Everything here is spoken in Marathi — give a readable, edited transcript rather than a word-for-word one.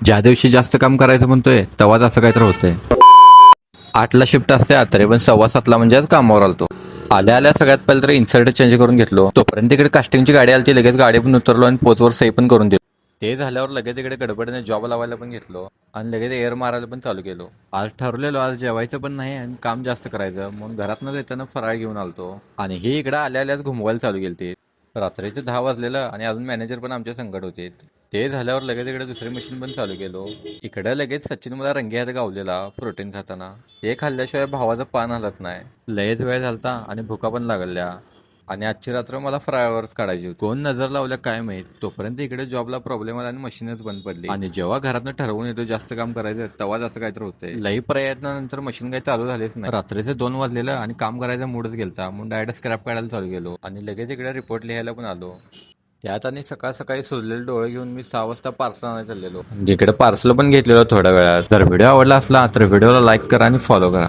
ज्या दिवशी जास्त काम करायचं म्हणतोय तेव्हाच असं काहीतरी होतंय. 8ला शिफ्ट असते तरी पण 7:15 म्हणजे आज कामावर आलतो. आल्या आल्या सगळ्यात पहिले तर इन्सर्ट चेंज करून घेतलो. तोपर्यंत इकडे कास्टिंगची गाडी आली, लगेच गाडी पण उतरलो आणि पोचवर सही पण करून दिलो. ते झाल्यावर लगेच इकडे गडबडीने जॉब लावायला पण घेतलो आणि लगेच एअर मारायला पण चालू केलो. आज ठरलेलो आज जेवायचं पण नाही आणि काम जास्त करायचं म्हणून घरातनं येताना फराळ घेऊन आलतो आणि हे इकडे आल्या आल्याच घुमवायला चालू केलते. रात्रीचे 10 वाजलेलं आणि अजून मॅनेजर पण आमच्या संकट होते. ते झाल्यावर लगेच इकडे दुसरी मशीन पण चालू केलो. इकडे लगेच सचिन मला रंगे हात गावलेला प्रोटीन खाताना. ते खाल्ल्याशिवाय भावाचं पान हलत नाही. लयच वेळ झालता आणि भुका पण लागल्या आणि आजची रात्र मला फ्रायवरच काढायची होती. कोण नजर लावल्या काय माहित. तोपर्यंत इकडे जॉबला प्रॉब्लेम आला आणि मशीनच बंद पडली. आणि जेव्हा घरातनं ठरवून येतो जास्त काम करायचं तेव्हाच असं काहीतरी होतंय. लई प्रयत्नानंतर मशीन काही चालू झालीच नाही. रात्रीचे 2 वाजलेलं आणि काम करायचा मूडच गेलता म्हणून डायरेक्ट स्क्रॅप काढायला चालू केलो आणि लगेच इकडे रिपोर्ट लिहायला पण आलो. त्यात आणि सकाळ सकाळी सुजलेले डोळे घेऊन मी 6 वाजता पार्सल आणायला चाललेलो. इकडे पार्सल पण घेतलेलं थोड्या वेळात. जर व्हिडिओ आवडला असला तर व्हिडिओला लाईक करा आणि फॉलो करा.